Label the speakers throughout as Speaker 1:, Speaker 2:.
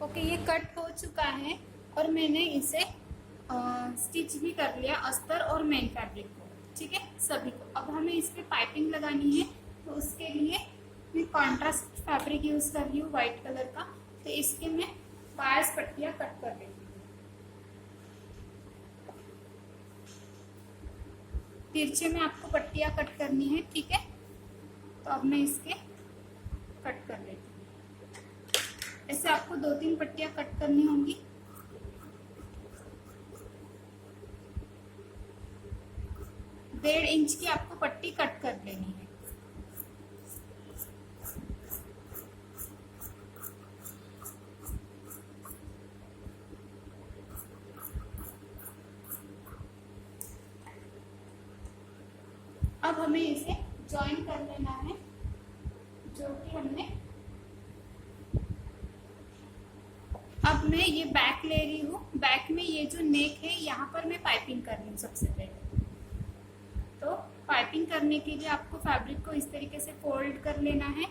Speaker 1: Okay, ये cut हो चुका है और मैंने इसे स्टिच भी कर लिया अस्तर और मेन फैब्रिक को। ठीक है, सभी को। अब हमें इस पे पाइपिंग लगानी है, तो उसके लिए मैं कॉन्ट्रास्ट फैब्रिक यूज कर रही हूँ व्हाइट कलर का। तो इसके मैं 22 पट्टियां कट कर लेती हूँ। तिरछे में आपको पट्टियां कट करनी है, ठीक है। तो अब मैं इसके कट कर लेती हूँ। ऐसे आपको 2-3 पट्टियां कट करनी होंगी। डेढ़ इंच की आपको पट्टी कट कर लेनी है। अब हमें इसे ज्वाइन कर लेना है, जो कि हमने। अब मैं ये बैक ले रही हूँ। बैक में ये जो नेक है, यहाँ पर मैं पाइपिंग कर रही हूँ सबसे पहले। तो पाइपिंग करने के लिए आपको फैब्रिक को इस तरीके से फोल्ड कर लेना है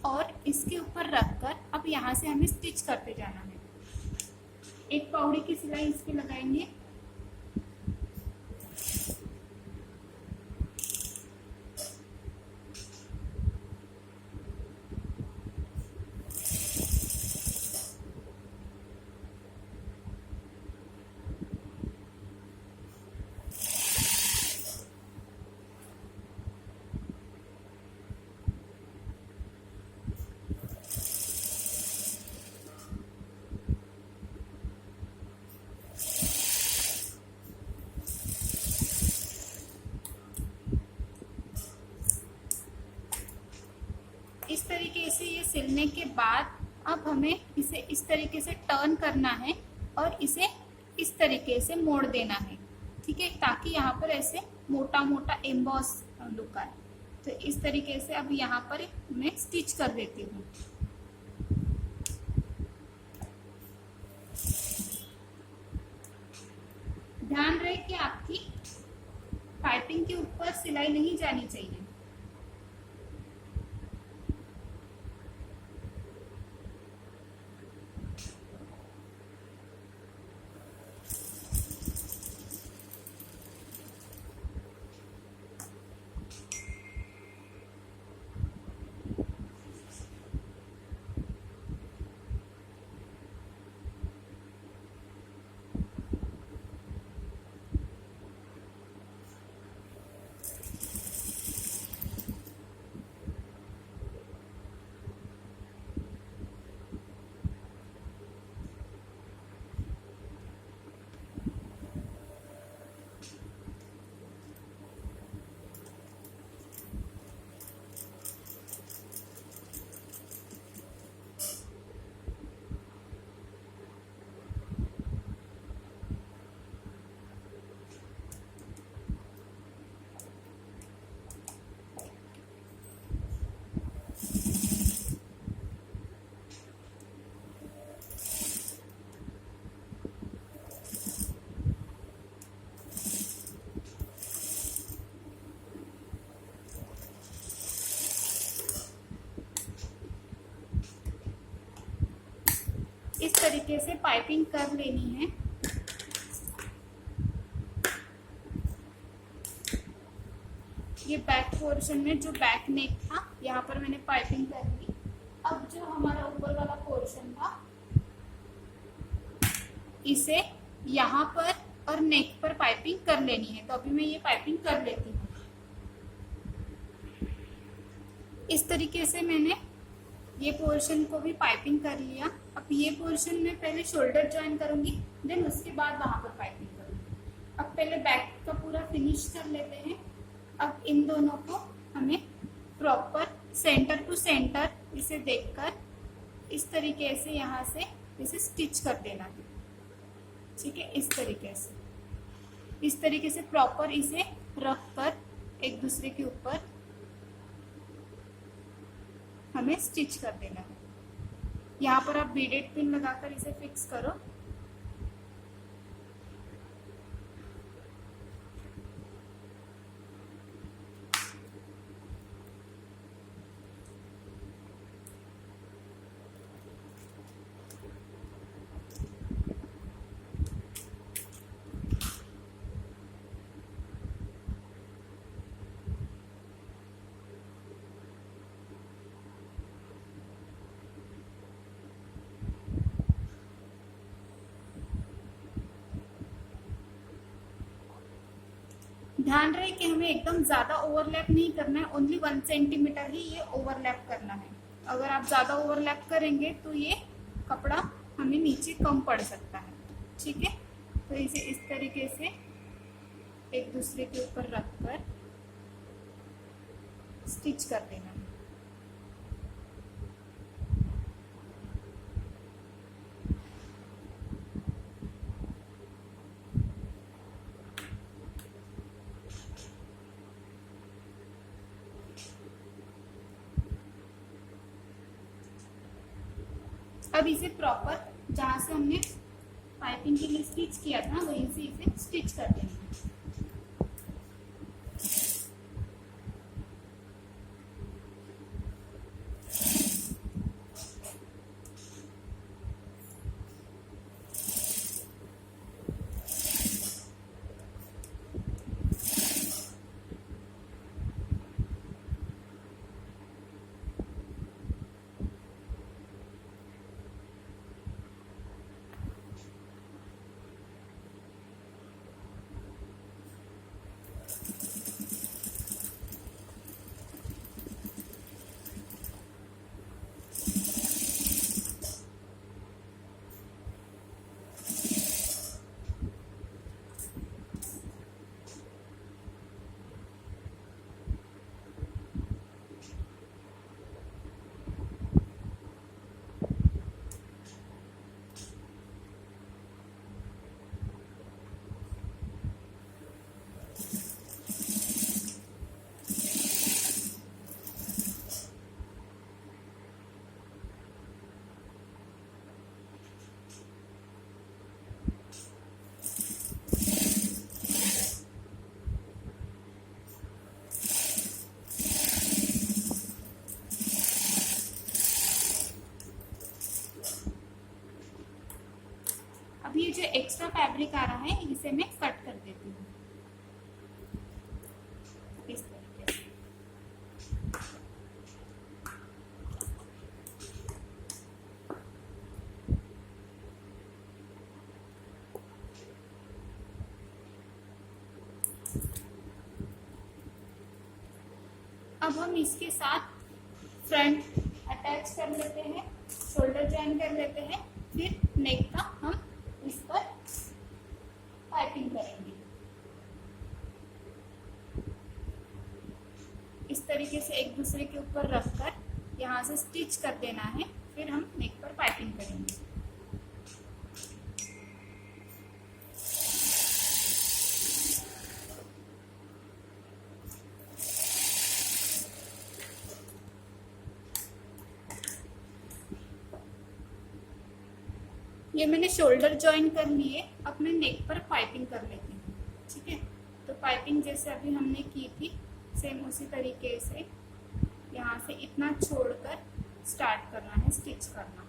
Speaker 1: और इसके ऊपर रखकर अब यहाँ से हमें स्टिच करते जाना है। एक पौड़ी की सिलाई इस पे लगाएंगे। इस तरीके से ये सिलने के बाद अब हमें इसे इस तरीके से टर्न करना है और इसे इस तरीके से मोड़ देना है, ठीक है, ताकि यहाँ पर ऐसे मोटा मोटा एम्बॉस लुक आए। तो इस तरीके से अब यहाँ पर मैं स्टिच कर देती हूँ। ध्यान रहे कि आपकी पाइपिंग के ऊपर सिलाई नहीं जानी चाहिए। इस तरीके से पाइपिंग कर लेनी है। ये बैक पोर्शन में जो बैक नेक था, यहाँ पर मैंने पाइपिंग कर ली। अब जो हमारा ऊपर वाला पोर्शन था, इसे यहाँ पर और नेक पर पाइपिंग कर लेनी है। तो अभी मैं ये पाइपिंग कर लेती हूँ। इस तरीके से मैंने ये पोर्शन को भी पाइपिंग कर लिया। अब ये पोर्शन में पहले शोल्डर ज्वाइन करूंगी, देन उसके बाद वहां पर पाइपिंग करूंगी। अब पहले बैक का पूरा फिनिश कर लेते हैं। अब इन दोनों को हमें प्रॉपर सेंटर टू सेंटर इसे देखकर इस तरीके से यहाँ से इसे स्टिच कर देना है, ठीक है। इस तरीके से प्रॉपर इसे रखकर एक दूसरे के ऊपर हमें स्टिच कर देना है। यहाँ पर आप बीडेड पिन लगाकर इसे फिक्स करो। ध्यान रहे कि हमें एकदम ज्यादा ओवरलैप नहीं करना है, ओनली 1 सेंटीमीटर ही ये ओवरलैप करना है। अगर आप ज्यादा ओवरलैप करेंगे तो ये कपड़ा हमें नीचे कम पड़ सकता है। ठीक है, तो इसे इस तरीके से एक दूसरे के ऊपर रखकर स्टिच कर देना है। अब इसे प्रॉपर जहाँ से हमने पाइपिंग के लिए स्टिच किया था वहीं से इसे स्टिच कर देना है। अब ये जो एक्स्ट्रा फैब्रिक आ रहा है इसे मैं कट कर देती हूँ इस तरीके से। अब हम इसके साथ फ्रंट अटैच कर लेते हैं, शोल्डर ज्वाइन कर लेते हैं, फिर नेक का हम इस पर पाइपिंग करेंगे। इस तरीके से एक दूसरे के ऊपर रखकर यहाँ से स्टिच कर देना है, फिर हम नेक पर पाइपिंग करेंगे। ये मैंने शोल्डर ज्वाइन कर लिए, अब मैं नेक पर पाइपिंग कर लेती हूँ। ठीक है, तो पाइपिंग जैसे अभी हमने की थी सेम उसी तरीके से यहाँ से इतना छोड़कर स्टार्ट करना है स्टिच करना।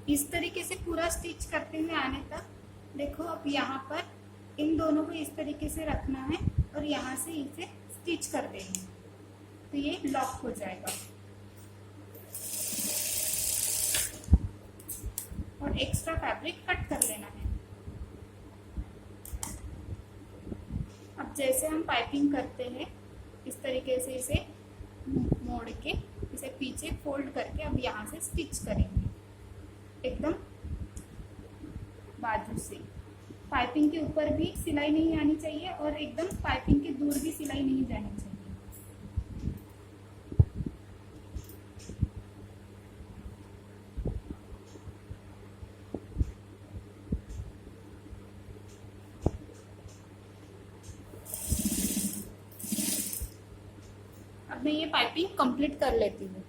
Speaker 1: इस तरीके से पूरा स्टिच करते हुए आने तक देखो, अब यहाँ पर इन दोनों को इस तरीके से रखना है और यहाँ से इसे स्टिच कर देंगे तो ये लॉक हो जाएगा। और एक्स्ट्रा फैब्रिक कट कर लेना है। अब जैसे हम पाइपिंग करते हैं इस तरीके से इसे मोड़ के इसे पीछे फोल्ड करके अब यहाँ से स्टिच करेंगे एकदम बाजू से। पाइपिंग के ऊपर भी सिलाई नहीं आनी चाहिए और एकदम पाइपिंग के दूर भी सिलाई नहीं जानी चाहिए। अब मैं ये पाइपिंग कंप्लीट कर लेती हूँ।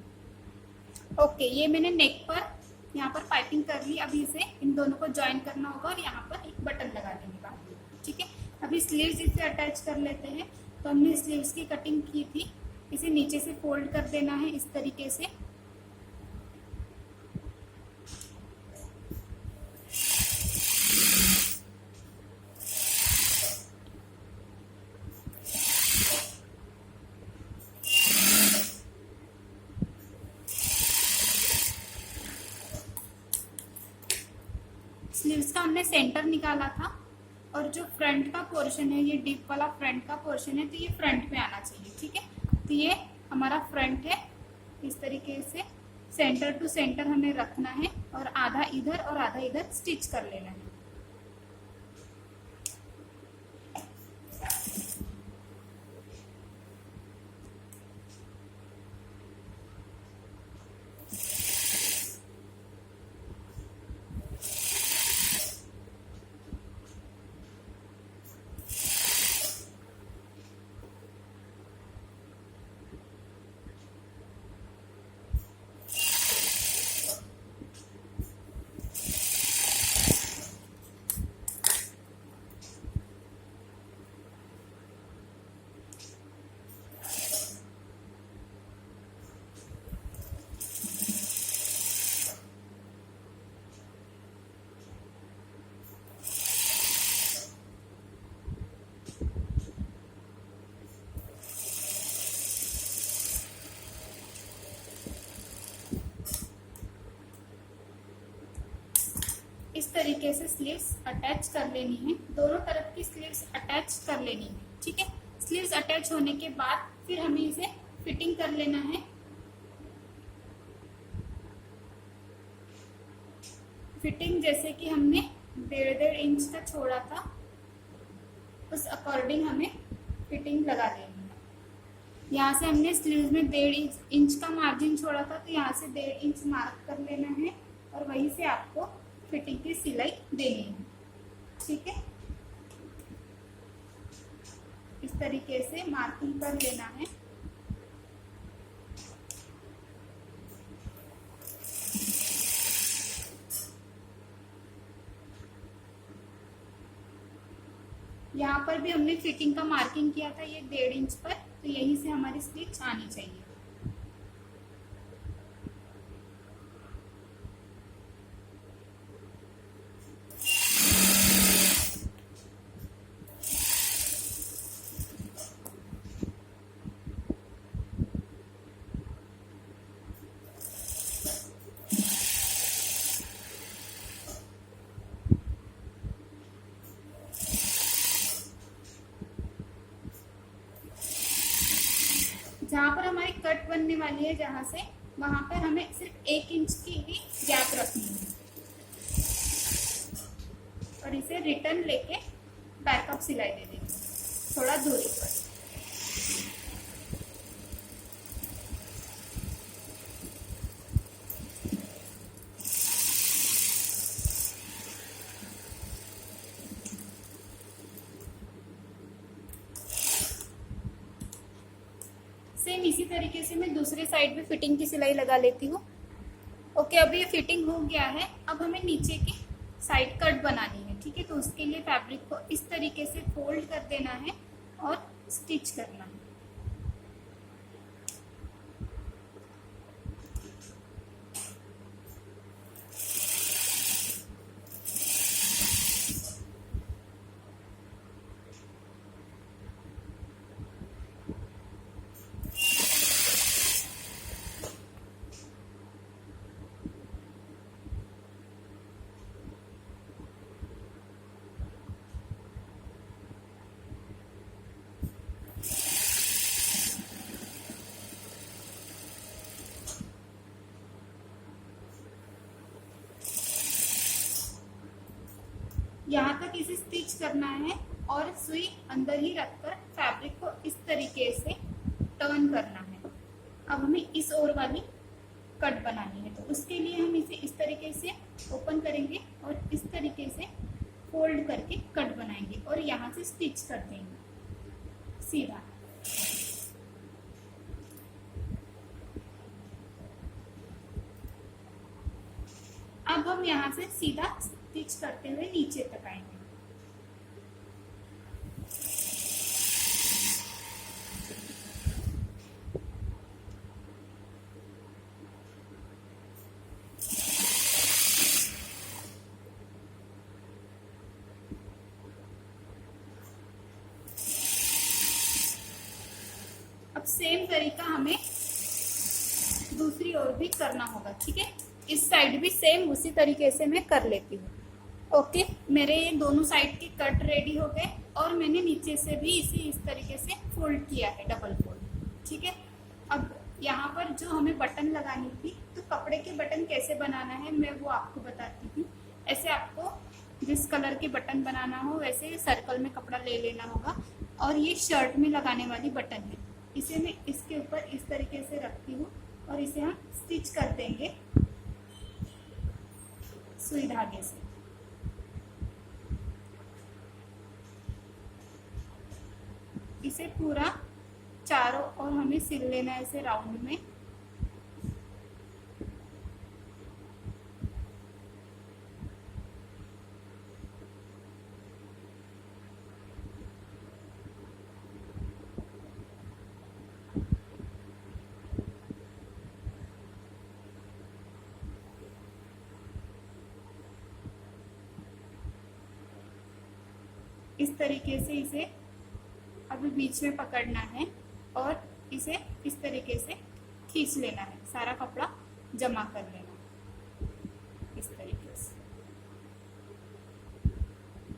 Speaker 1: ओके, ये मैंने नेक पर यहाँ पर पाइपिंग कर ली। अभी इसे इन दोनों को ज्वाइन करना होगा और यहाँ पर एक बटन लगा देंगे बाद में। ठीक है, अभी स्लीव्स इसे अटैच कर लेते हैं। तो हमने स्लीव्स की कटिंग की थी, इसे नीचे से फोल्ड कर देना है इस तरीके से। स्लीव्स का हमने सेंटर निकाला था और जो फ्रंट का पोर्शन है, ये डीप वाला फ्रंट का पोर्शन है, तो ये फ्रंट में आना चाहिए। ठीक है, तो ये हमारा फ्रंट है। इस तरीके से सेंटर टू सेंटर हमें रखना है और आधा इधर और आधा इधर स्टिच कर लेना है। इस तरीके से स्लीव्स अटैच कर लेनी है, दोनों तरफ की स्लीव्स अटैच कर लेनी है। ठीक है, स्लीव्स अटैच होने के बाद फिर हमें इसे फिटिंग कर लेना है। फिटिंग जैसे कि हमने 1.5 इंच का छोड़ा था, उस अकॉर्डिंग हमें फिटिंग लगा लेनी है। यहाँ से हमने स्लीव्स में 1.5 इंच का मार्जिन छोड़ा था, तो यहाँ से 1.5 इंच मार्क कर लेना है और वहीं से आपको फिटिंग की सिलाई देनी है। ठीक है, इस तरीके से मार्किंग कर लेना है। यहाँ पर भी हमने फिटिंग का मार्किंग किया था, ये 1.5 इंच पर, तो यहीं से हमारी स्टिच आनी चाहिए। जहाँ पर हमारी कट बनने वाली है, जहाँ से वहां पर हमें सिर्फ 1 इंच की ही गैप रखनी है और इसे रिटर्न लेके बैकअप सिलाई दे देंगे थोड़ा दूरी पर। सेम इसी तरीके से मैं दूसरे साइड भी फिटिंग की सिलाई लगा लेती हूँ। ओके, अभी ये फिटिंग हो गया है। अब हमें नीचे की साइड कट बनानी है। ठीक है, तो उसके लिए फैब्रिक को इस तरीके से फोल्ड कर देना है और स्टिच करना है। यहाँ तक इसे स्टिच करना है और सुई अंदर ही रखकर फैब्रिक को इस तरीके से टर्न करना है। अब हमें इस ओर वाली कट बनानी है, तो उसके लिए हम इसे इस तरीके से ओपन करेंगे और इस तरीके से फोल्ड करके कट बनाएंगे और यहाँ से स्टिच कर देंगे सीधा। हम यहाँ से सीधा स्टिच करते हुए नीचे तक आएंगे। अब सेम तरीका हमें दूसरी ओर भी करना होगा, ठीक है। इस साइड भी सेम उसी तरीके से मैं कर लेती हूँ। ओके, मेरे ये दोनों साइड के कट रेडी हो गए और मैंने नीचे से भी इसे इस तरीके से फोल्ड किया है, डबल फोल्ड, ठीक है। अब यहाँ पर जो हमें बटन लगानी थी, तो कपड़े के बटन कैसे बनाना है मैं वो आपको बताती हूँ। ऐसे आपको जिस कलर के बटन बनाना हो वैसे सर्कल में कपड़ा ले लेना होगा, और ये शर्ट में लगाने वाली बटन है, इसे मैं इसके ऊपर इस तरीके से रखती हूँ और इसे हम स्टिच कर देंगे सुई धागे से। इसे पूरा चारों ओर हमें सिल लेना है, ऐसे राउंड में। इस तरीके से इसे अभी बीच में पकड़ना है और इसे इस तरीके से खींच लेना है, सारा कपड़ा जमा कर लेना इस तरीके से।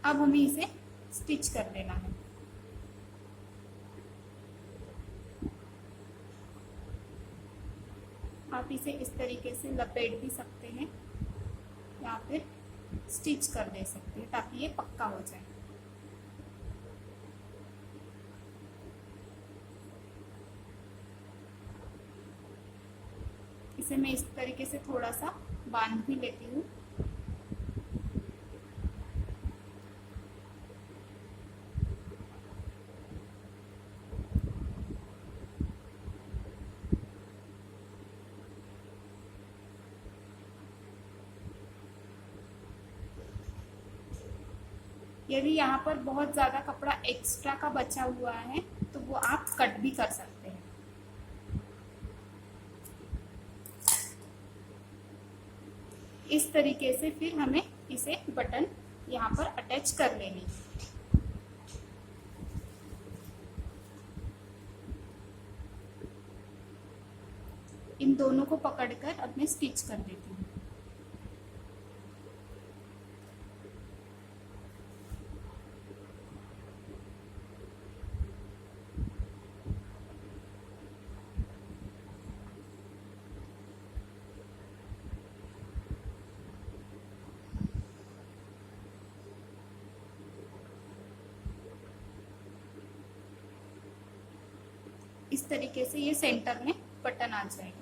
Speaker 1: अब हमें इसे स्टिच कर देना है। आप इसे इस तरीके से लपेट भी सकते हैं या फिर स्टिच कर दे सकते हैं ताकि ये पक्का हो जाए। इसे मैं इस तरीके से थोड़ा सा बांध भी लेती हूँ। यदि यहाँ पर बहुत ज़्यादा कपड़ा एक्स्ट्रा का बचा हुआ है तो वो आप कट भी कर सकते हैं। इस तरीके से फिर हमें इसे बटन यहाँ पर अटैच कर लेनी है। इन दोनों को पकड़कर अब मैं स्टिच कर देती हूँ। इस तरीके से ये सेंटर में बटन आ जाएगा।